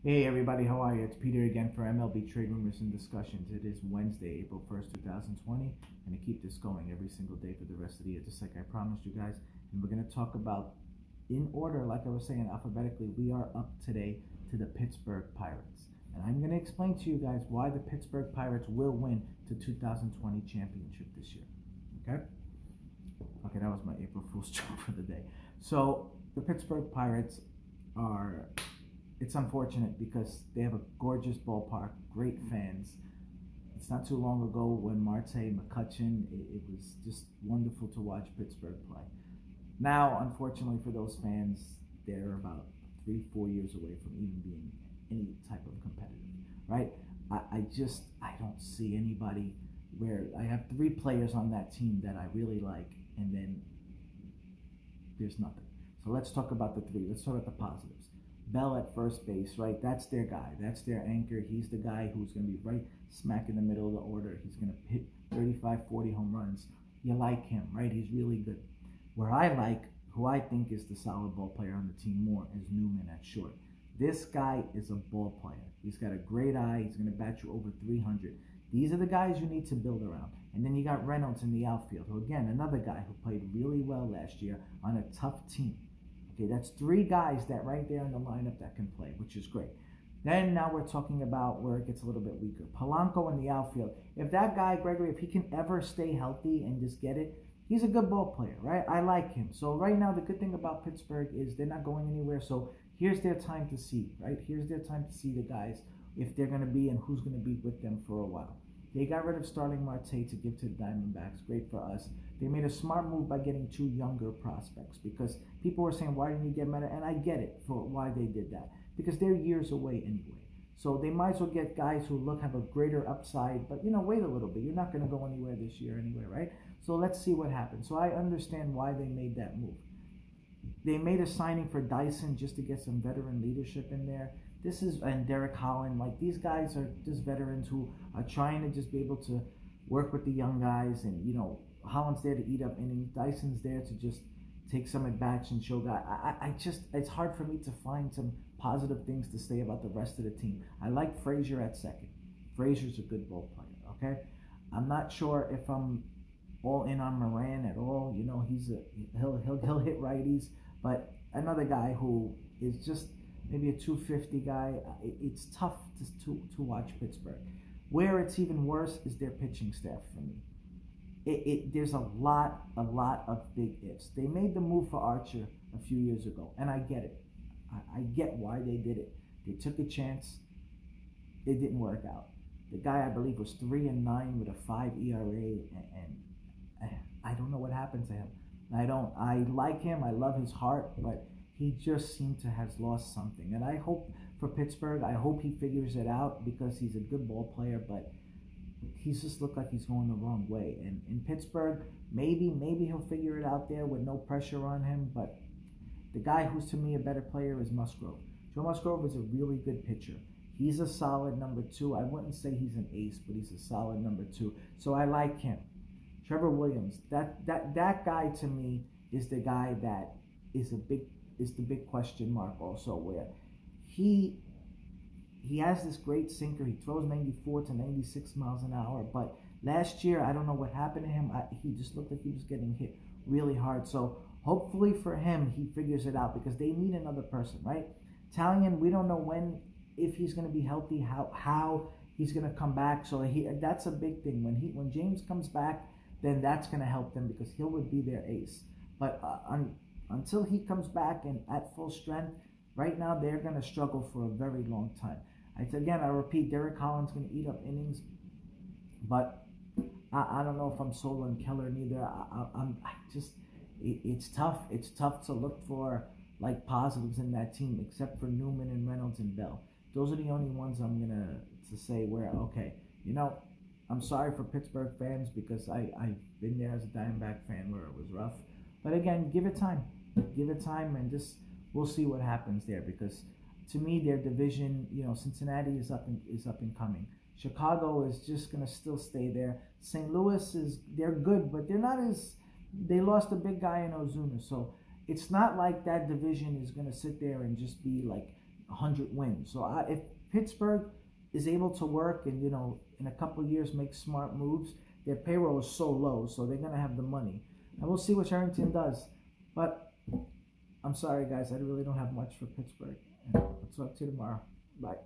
Hey everybody, how are you? It's Peter again for MLB Trade Rumors and Discussions. It is Wednesday, April 1st, 2020, and to keep this going every single day for the rest of the year, just like I promised you guys. And we're going to talk about, in order, like I was saying, alphabetically, we are up today to the Pittsburgh Pirates. And I'm going to explain to you guys why the Pittsburgh Pirates will win the 2020 championship this year. Okay? Okay, that was my April Fool's joke for the day. So, the Pittsburgh Pirates are... It's unfortunate because they have a gorgeous ballpark, great fans. It's not too long ago when Marte, McCutcheon, it was just wonderful to watch Pittsburgh play. Now, unfortunately for those fans, they're about 3-4 years away from even being any type of competitive, right? I don't see anybody where I have 3 players on that team that I really like, and then there's nothing. So let's talk about the 3. Let's talk about the positives. Bell at first base, right? That's their guy. That's their anchor. He's the guy who's going to be right smack in the middle of the order. He's going to hit 35, 40 home runs. You like him, right? He's really good. Where I like, who I think is the solid ball player on the team more, is Newman at short. This guy is a ball player. He's got a great eye. He's going to bat you over 300. These are the guys you need to build around. And then you got Reynolds in the outfield, who again, another guy who played really well last year on a tough team. Okay, that's 3 guys that right there in the lineup that can play, which is great. Then now we're talking about where it gets a little bit weaker. Polanco in the outfield. If that guy, Gregory, if he can ever stay healthy and just get it, he's a good ball player, right? I like him. So right now, the good thing about Pittsburgh is they're not going anywhere. So here's their time to see, right? Here's their time to see the guys, if they're going to be and who's going to be with them for a while. They got rid of Starling Marte to give to the Diamondbacks. Great for us. They made a smart move by getting 2 younger prospects because people were saying, why didn't you get Meta? And I get it for why they did that. Because they're years away anyway. So they might as well get guys who have a greater upside, but, wait a little bit. You're not going to go anywhere this year anyway, right? So let's see what happens. So I understand why they made that move. They made a signing for Dyson just to get some veteran leadership in there. And Derek Holland, like these guys are just veterans who are trying to just be able to work with the young guys. And, Holland's there to eat up innings. Dyson's there to just take some at bats and show guys. It's hard for me to find some positive things to say about the rest of the team. I like Frazier at second. Frazier's a good ball player, okay? I'm not sure if I'm all in on Moran at all. He'll hit righties, but another guy who is just maybe a 250 guy. It's tough to watch Pittsburgh. Where it's even worse is their pitching staff for me. There's a lot of big ifs. They made the move for Archer a few years ago, and I get it. I get why they did it. They took a chance. It didn't work out. The guy, I believe, was 3-9 with a 5 ERA, and I don't know what happened to him. I like him. I love his heart, but he just seemed to have lost something. And I hope for Pittsburgh, I hope he figures it out because he's a good ball player, but he's just looked like he's going the wrong way. And in Pittsburgh, maybe he'll figure it out there with no pressure on him. But the guy who's to me a better player is Musgrove. Joe Musgrove is a really good pitcher. He's a solid number 2. I wouldn't say he's an ace, but he's a solid number 2. So I like him. Trevor Williams, that guy to me is the guy that is the big question mark also, where he has this great sinker. He throws 94 to 96 miles an hour, but last year, I don't know what happened to him. He just looked like he was getting hit really hard. So hopefully for him, he figures it out because they need another person, right? Talion, we don't know if he's going to be healthy, how he's going to come back. So that's a big thing. When James comes back, then that's going to help them because he would be their ace. But until he comes back and at full strength, right now they're going to struggle for a very long time. I repeat, Derek Holland's going to eat up innings, but I don't know if I'm sold on Keller neither. It's tough. It's tough to look for like positives in that team, except for Newman and Reynolds and Bell. Those are the only ones I'm gonna say where okay, I'm sorry for Pittsburgh fans because I've been there as a Diamondback fan where it was rough. But again, give it time. Give it time, and just we'll see what happens there. Because to me, their division, Cincinnati is up and coming. Chicago is just gonna still stay there. St. Louis they're good, but they're not as. They lost a big guy in Ozuna, so it's not like that division is gonna sit there and just be like 100 wins. So if Pittsburgh is able to work and, in a couple of years make smart moves, their payroll is so low, so they're going to have the money. And we'll see what Cherington does. But I'm sorry, guys, I really don't have much for Pittsburgh. And I'll talk to you tomorrow. Bye.